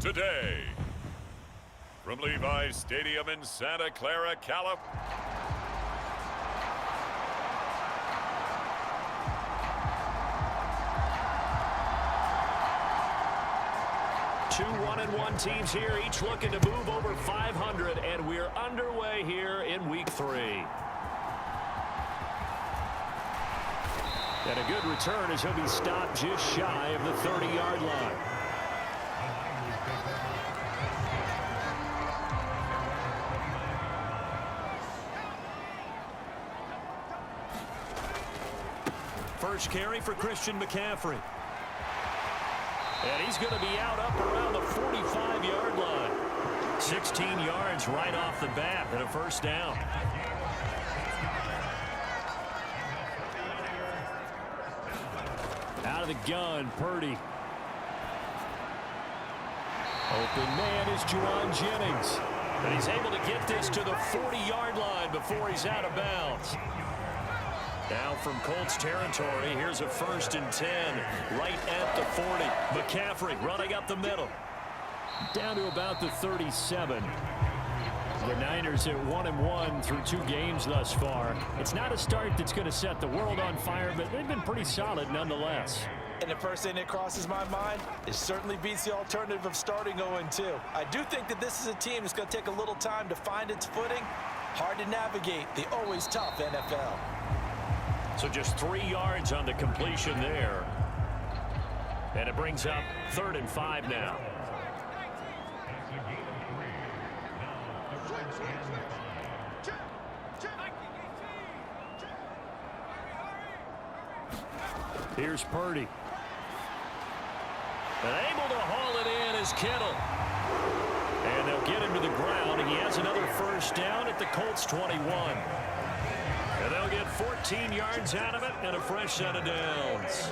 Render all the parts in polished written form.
today. From Levi's Stadium in Santa Clara, California. 2 1-1 teams here, each looking to move over 500, and we're underway here in Week 3. And a good return as he'll be stopped just shy of the 30-yard line. First carry for Christian McCaffrey. And he's going to be out up around the 45-yard line. 16 yards right off the bat and a first down. Out of the gun, Purdy. Open man is Juwan Jennings. And he's able to get this to the 40-yard line before he's out of bounds. Now from Colts territory, here's a 1st and 10 right at the 40. McCaffrey running up the middle. Down to about the 37. The Niners at 1-1 through 2 games thus far. It's not a start that's going to set the world on fire, but they've been pretty solid nonetheless. And the first thing that crosses my mind, it certainly beats the alternative of starting 0-2. I do think that this is a team that's going to take a little time to find its footing. Hard to navigate the always tough NFL. So just 3 yards on the completion there. And it brings up 3rd and 5 now. Here's Purdy. And able to haul it in is Kittle. And they'll get him to the ground. And he has another first down at the Colts 21. And they'll get 14 yards out of it and a fresh set of downs.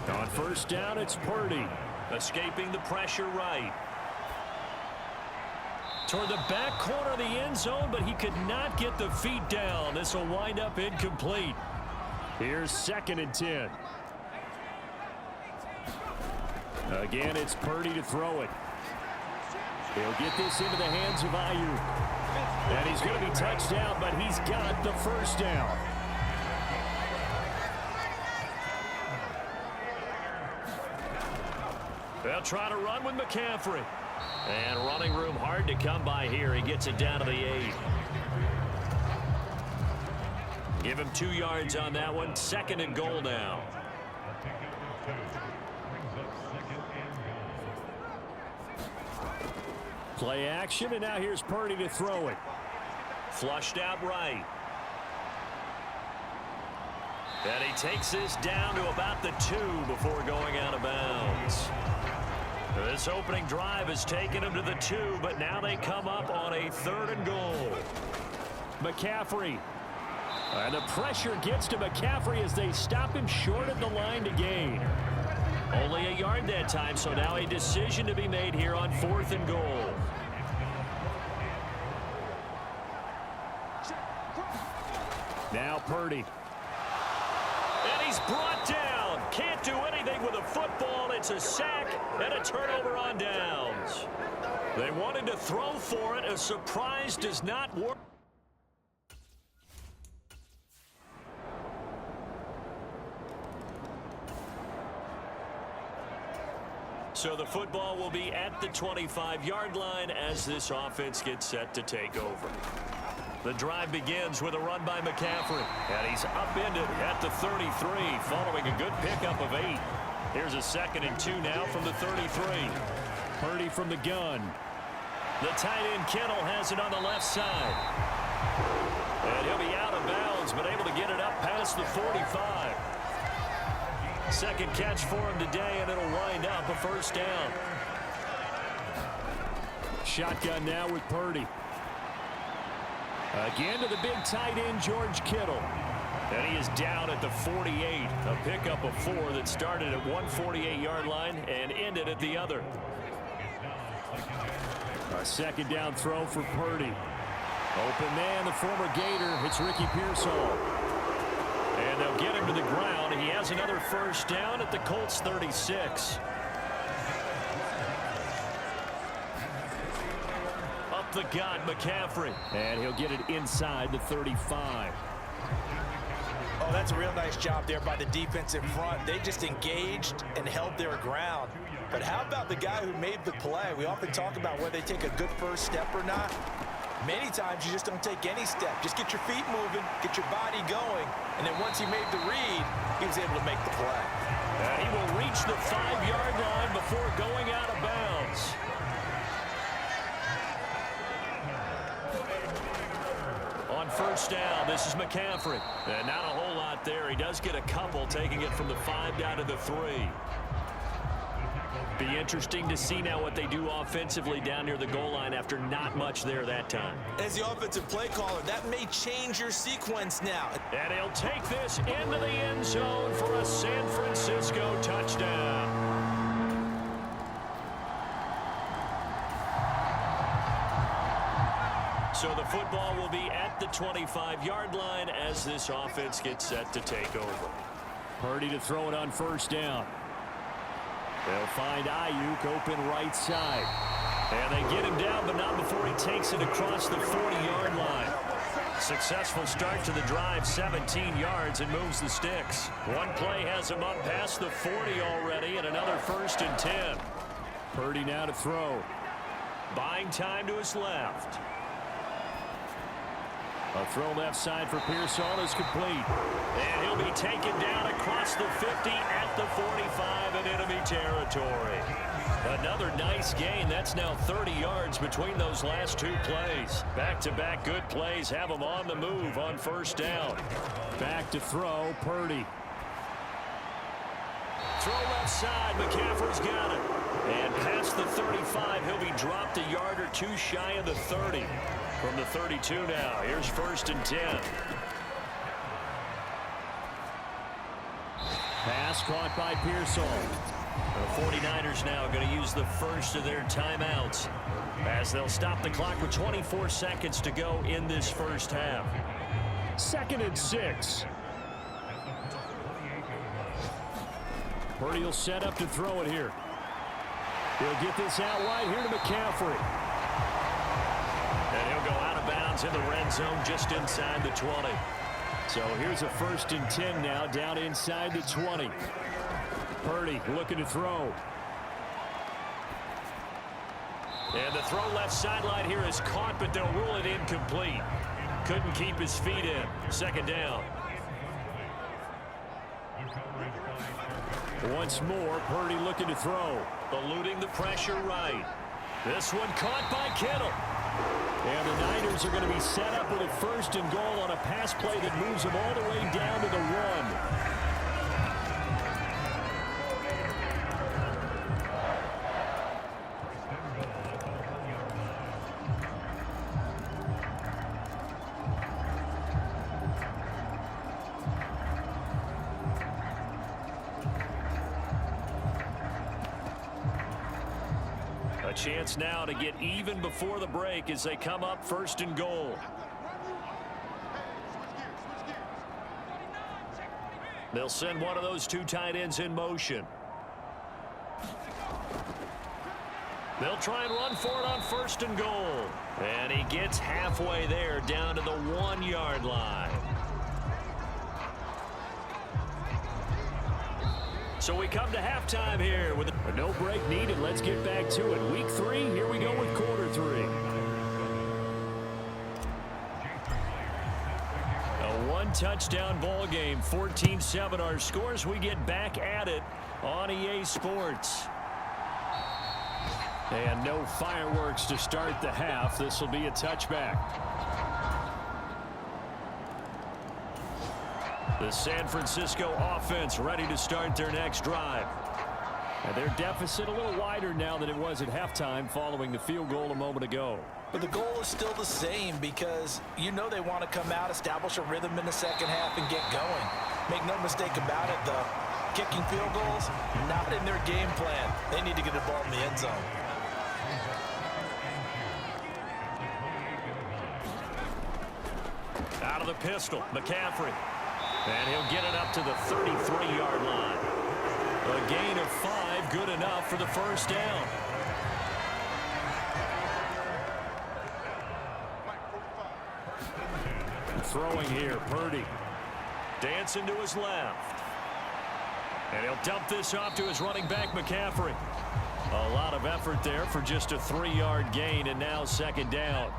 On first down, it's Purdy. Escaping the pressure right. Toward the back corner of the end zone, but he could not get the feet down. This will wind up incomplete. Here's 2nd and 10. Again, it's Purdy to throw it. He'll get this into the hands of Ayuk. And he's going to be touched down, but he's got the first down. They'll try to run with McCaffrey. And running room hard to come by here. He gets it down to the 8. Give him 2 yards on that one. 2nd and goal now. Play action, and now here's Purdy to throw it. Flushed out right. And he takes this down to about the 2 before going out of bounds. This opening drive has taken him to the 2, but now they come up on a 3rd and goal. McCaffrey. And the pressure gets to McCaffrey as they stop him short at the line to gain. Only a yard that time, so now a decision to be made here on 4th and goal. Now Purdy. And he's brought down. Can't do anything with a football. It's a sack and a turnover on downs. They wanted to throw for it. A surprise does not work. So the football will be at the 25-yard line as this offense gets set to take over. The drive begins with a run by McCaffrey. And he's upended at the 33 following a good pickup of 8. Here's a 2nd and 2 now from the 33. Purdy from the gun. The tight end Kittle has it on the left side. And he'll be out of bounds, but able to get it up past the 45. Second catch for him today, and it'll wind up a first down. Shotgun now with Purdy. Again to the big tight end, George Kittle. And he is down at the 48. A pickup of 4 that started at one 48-yard line and ended at the other. A 2nd down throw for Purdy. Open man, the former Gator. It's Ricky Pearsall. And And they'll get him to the ground. He has another first down at the Colts 36. Up the gut, McCaffrey. And he'll get it inside the 35. Oh, that's a real nice job there by the defense in front. They just engaged and held their ground. But how about the guy who made the play? We often talk about whether they take a good first step or not. Many times you just don't take any step. Just get your feet moving, get your body going, and then once he made the read, he was able to make the play. And he will reach the 5-yard line before going out of bounds. On first down, this is McCaffrey. And not a whole lot there. He does get a couple, taking it from the 5 down to the 3. Be interesting to see now what they do offensively down near the goal line after not much there that time. As the offensive play caller, that may change your sequence now. And he'll take this into the end zone for a San Francisco touchdown. So the football will be at the 25-yard line as this offense gets set to take over. Purdy to throw it on first down. They'll find Ayuk open right side. And they get him down, but not before he takes it across the 40-yard line. Successful start to the drive, 17 yards, and moves the sticks. One play has him up past the 40 already, and another 1st and 10. Purdy now to throw. Buying time to his left. A throw left side for Pearsall is complete. And he'll be taken down across the 50 at the 45 in enemy territory. Another nice gain. That's now 30 yards between those last 2 plays. Back-to-back good plays have them on the move on first down. Back to throw, Purdy. Throw left side, McCaffrey's got it. And past the 35, he'll be dropped a yard or 2 shy of the 30. From the 32 now, here's 1st and 10. Pass caught by Pearsall. The 49ers now going to use the first of their timeouts as they'll stop the clock with 24 seconds to go in this first half. 2nd and 6. Purdy will set up to throw it here. He'll get this out wide here to McCaffrey. And he'll go out of bounds in the red zone just inside the 20. So here's a 1st and 10 now down inside the 20. Purdy looking to throw. And the throw left sideline here is caught, but they'll rule it incomplete. Couldn't keep his feet in. 2nd down. Once more, Purdy looking to throw. Eluding the pressure right. This one caught by Kittle. And the Niners are going to be set up with a 1st and goal on a pass play that moves them all the way down to the 1. A chance now to get even before the break as they come up 1st and goal. They'll send one of those 2 tight ends in motion. They'll try and run for it on 1st and goal. And he gets halfway there down to the 1-yard line. So we come to halftime here with a no break needed. Let's get back to it. Week 3, here we go with quarter 3. A 1-touchdown ball game, 14-7 our scores. We get back at it on EA Sports. And no fireworks to start the half. This will be a touchback. The San Francisco offense ready to start their next drive. And their deficit a little wider now than it was at halftime following the field goal a moment ago. But the goal is still the same because you know they want to come out, establish a rhythm in the second half, and get going. Make no mistake about it, though. Kicking field goals, not in their game plan. They need to get the ball in the end zone. Out of the pistol, McCaffrey. And he'll get it up to the 33-yard line. A gain of 5, good enough for the first down. Throwing here, Purdy. Dancing to his left. And he'll dump this off to his running back, McCaffrey. A lot of effort there for just a 3-yard gain, and now second down.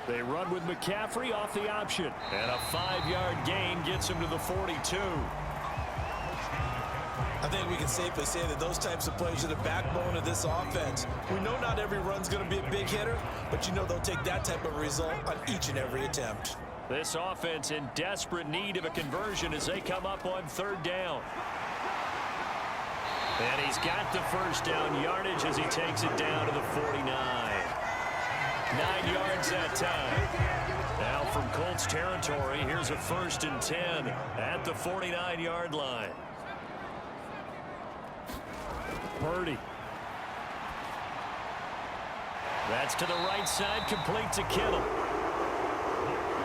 They run with McCaffrey off the option. And a 5-yard gain gets him to the 42. I think we can safely say that those types of plays are the backbone of this offense. We know not every run's going to be a big hitter, but you know they'll take that type of result on each and every attempt. This offense in desperate need of a conversion as they come up on third down. And he's got the first down yardage as he takes it down to the 49. 9 yards that time. Now from Colts territory, here's a 1st and 10 at the 49-yard line. Purdy. That's to the right side, complete to Kittle.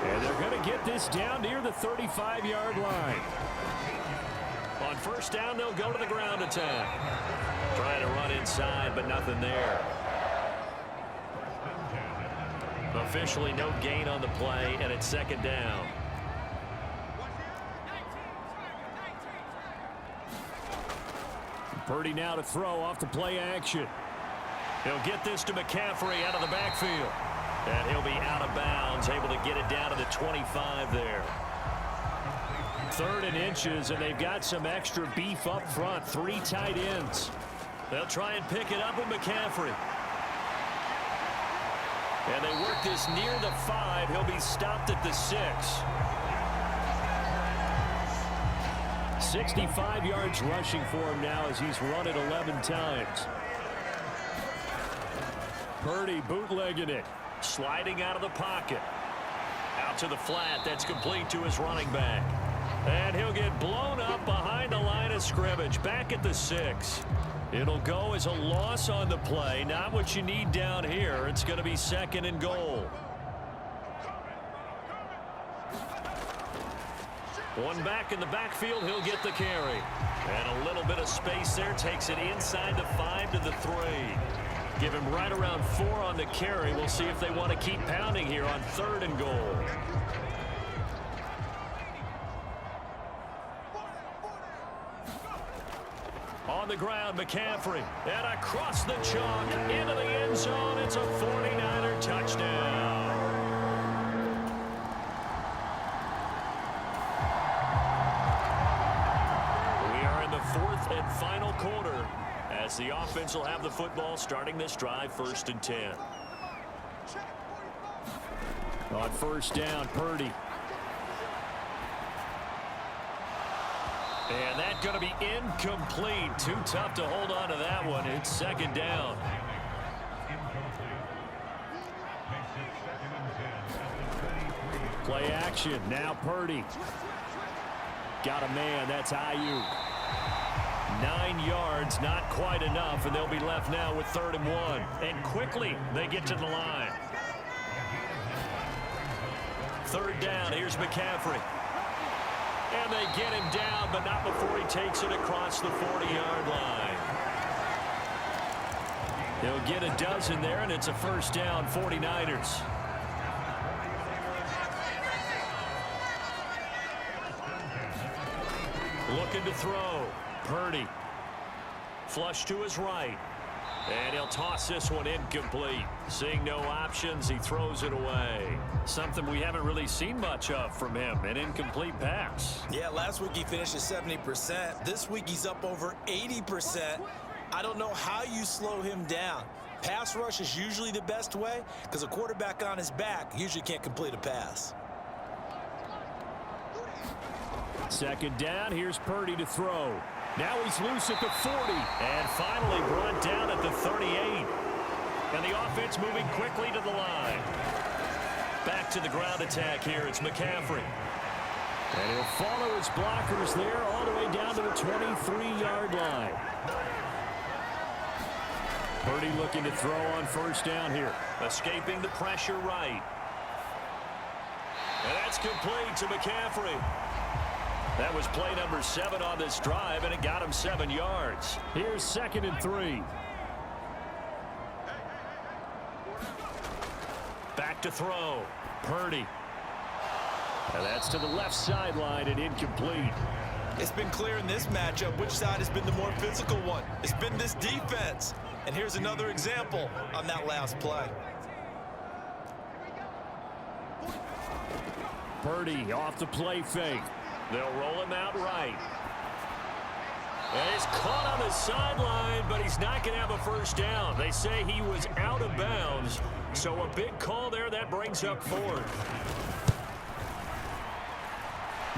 And they're going to get this down near the 35-yard line. On first down, they'll go to the ground attack. Trying to run inside, but nothing there. Officially no gain on the play, and it's second down. Purdy now to throw off the play action. He'll get this to McCaffrey out of the backfield. And he'll be out of bounds, able to get it down to the 25 there. 3rd and inches, and they've got some extra beef up front. 3 tight ends. They'll try and pick it up with McCaffrey. And they work this near the 5. He'll be stopped at the 6. 65 yards rushing for him now as he's run it 11 times. Purdy bootlegging it. Sliding out of the pocket. Out to the flat. That's complete to his running back. And he'll get blown up behind the line of scrimmage. Back at the 6. It'll go as a loss on the play. Not what you need down here. It's going to be 2nd and goal. One back in the backfield. He'll get the carry. And a little bit of space there. Takes it inside the 5 to the 3. Give him right around 4 on the carry. We'll see if they want to keep pounding here on 3rd and goal. On the ground, McCaffrey. And across the chalk into the end zone. It's a 49er touchdown. We are in the 4th and final quarter, as the offense will have the football starting this drive, 1st and 10. On first down, Purdy. And that's going to be incomplete. Too tough to hold on to that one. It's second down. Play action. Now Purdy. Got a man. That's Ayuk. 9 yards, not quite enough, and they'll be left now with 3rd and 1. And quickly, they get to the line. 3rd down, here's McCaffrey. And they get him down, but not before he takes it across the 40-yard line. He'll get a dozen there, and it's a first down, 49ers. Looking to throw. Purdy. Flush to his right. And he'll toss this one incomplete. Seeing no options, he throws it away. Something we haven't really seen much of from him, an incomplete pass. Yeah, last week he finished at 70%. This week he's up over 80%. I don't know how you slow him down. Pass rush is usually the best way because a quarterback on his back usually can't complete a pass. Second down, here's Purdy to throw. Now he's loose at the 40 and finally brought down at the 38. And the offense moving quickly to the line. Back to the ground attack here. It's McCaffrey. And he'll follow his blockers there all the way down to the 23-yard line. Purdy looking to throw on first down here. Escaping the pressure right. And that's complete to McCaffrey. That was play number 7 on this drive, and it got him 7 yards. Here's 2nd and 3. Back to throw. Purdy. And that's to the left sideline and incomplete. It's been clear in this matchup which side has been the more physical one. It's been this defense. And here's another example on that last play. Purdy off the play fake. They'll roll him out right. And he's caught on the sideline, but he's not going to have a first down. They say he was out of bounds. So a big call there that brings up 4th.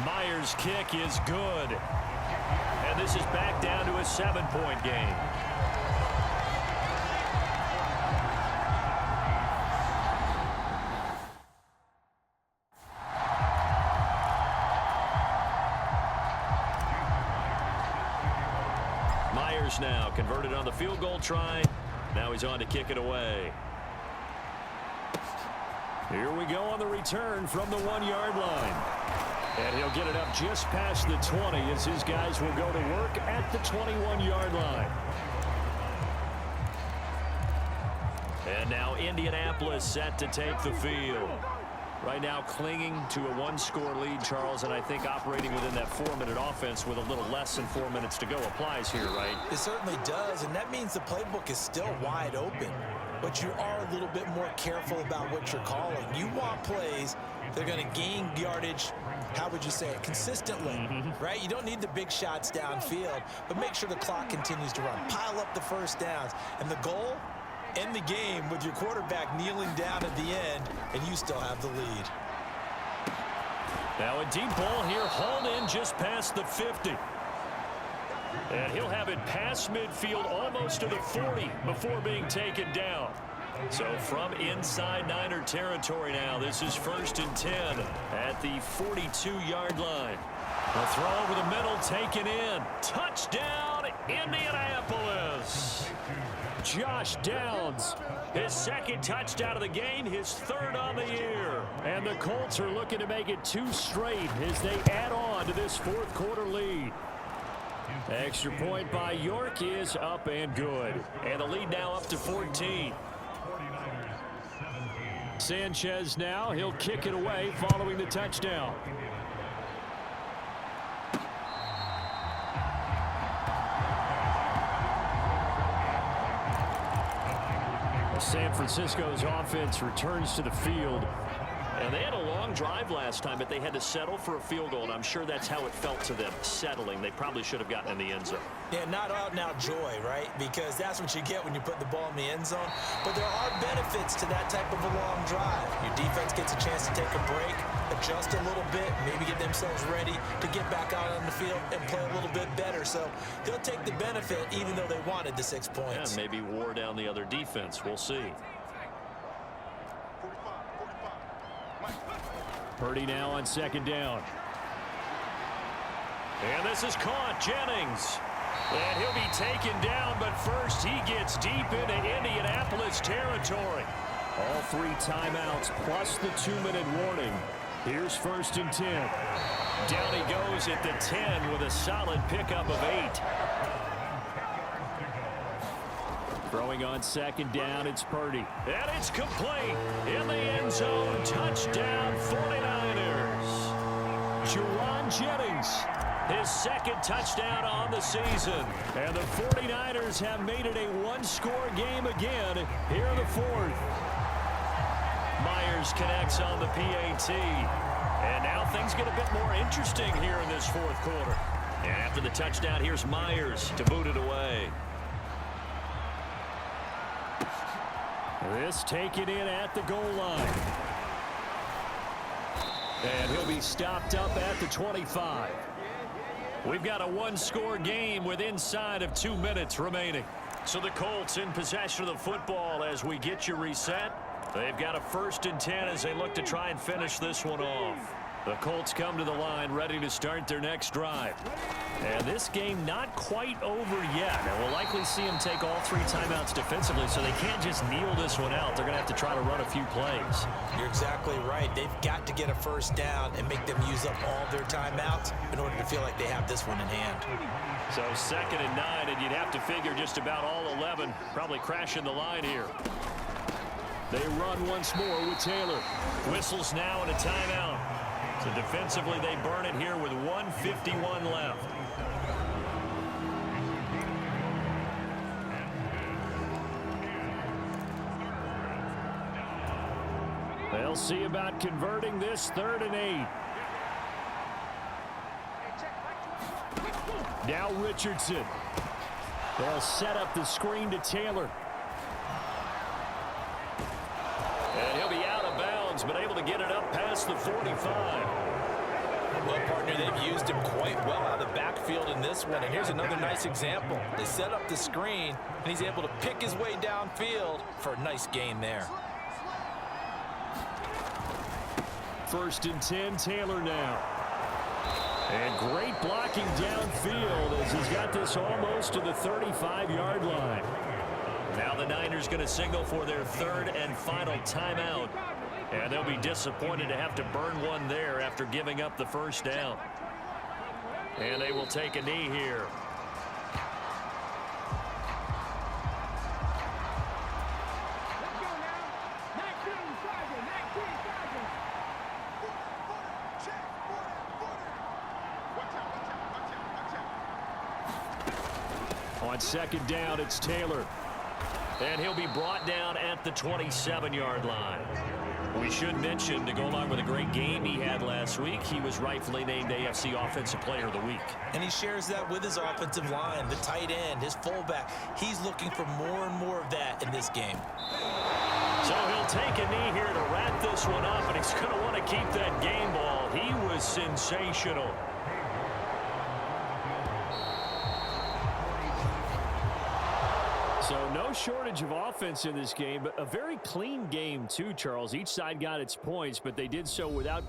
Myers' kick is good. And this is back down to a 7-point game. Myers now converted on the field goal try. Now he's on to kick it away. Here we go on the return from the 1-yard line. And he'll get it up just past the 20 as his guys will go to work at the 21-yard line. And now Indianapolis set to take the field. Right now clinging to a 1-score lead, Charles, and I think operating within that 4-minute offense with a little less than 4 minutes to go applies here, right? It certainly does, and that means the playbook is still wide open. But you are a little bit more careful about what you're calling. You want plays that are going to gain yardage, how would you say it, consistently, right? You don't need the big shots downfield, but make sure the clock continues to run. Pile up the first downs. And the goal, end the game with your quarterback kneeling down at the end, and you still have the lead. Now a deep ball here, hauled in just past the 50. And he'll have it past midfield almost to the 40 before being taken down. So from inside Niner territory now, this is 1st and 10 at the 42-yard line. The throw over the middle taken in. Touchdown, Indianapolis. Josh Downs, his 2nd touchdown of the game, his 3rd on the year. And the Colts are looking to make it 2 straight as they add on to this 4th quarter lead. Extra point by York is up and good. And the lead now up to 14. Sanchez now, he'll kick it away following the touchdown. San Francisco's offense returns to the field. And they had a long drive last time, but they had to settle for a field goal, and I'm sure that's how it felt to them, settling. They probably should have gotten in the end zone. Yeah, not out-and-out joy, right? Because that's what you get when you put the ball in the end zone. But there are benefits to that type of a long drive. Your defense gets a chance to take a break, adjust a little bit, maybe get themselves ready to get back out on the field and play a little bit better. So they'll take the benefit even though they wanted the 6 points. Yeah, maybe wore down the other defense. We'll see. Purdy now on 2nd down. And this is caught. Jennings. And he'll be taken down, but first he gets deep into Indianapolis territory. All 3 timeouts plus the 2-minute warning. Here's 1st and 10. Down he goes at the 10 with a solid pickup of 8. Throwing on 2nd down, it's Purdy. And it's complete. In the end zone, touchdown 49ers. Juwan Jennings, his 2nd touchdown on the season. And the 49ers have made it a 1-score game again here in the 4th. Myers connects on the PAT. And now things get a bit more interesting here in this 4th quarter. And after the touchdown, here's Myers to boot it away. This taken in at the goal line. And he'll be stopped up at the 25. We've got a 1-score game with inside of 2 minutes remaining. So the Colts in possession of the football as we get you reset. They've got a 1st and 10 as they look to try and finish this one off. The Colts come to the line ready to start their next drive. And this game not quite over yet. And we'll likely see them take all 3 timeouts defensively, so they can't just kneel this one out. They're going to have to try to run a few plays. You're exactly right. They've got to get a first down and make them use up all their timeouts in order to feel like they have this one in hand. So 2nd and 9, and you'd have to figure just about all 11 probably crashing the line here. They run once more with Taylor. Whistles now and a timeout. So defensively, they burn it here with 1:51 left. They'll see about converting this 3rd and 8. Now Richardson. They'll set up the screen to Taylor. And he'll be out of bounds, but able to get it up past the 45. Well, partner, they've used him quite well out of the backfield in this one. And here's another nice example. They set up the screen, and he's able to pick his way downfield for a nice gain there. 1st and 10, Taylor now. And great blocking downfield as he's got this almost to the 35-yard line. Now the Niners going to signal for their 3rd and final timeout. And they'll be disappointed to have to burn one there after giving up the first down. And they will take a knee here. On 2nd down, it's Taylor. And he'll be brought down at the 27-yard line. We should mention, to go along with a great game he had last week, he was rightfully named AFC Offensive Player of the Week. And he shares that with his offensive line, the tight end, his fullback. He's looking for more and more of that in this game. So he'll take a knee here to wrap this one up, and he's going to want to keep that game ball. He was sensational. So no shortage of offense in this game, but a very clean game too, Charles. Each side got its points, but they did so without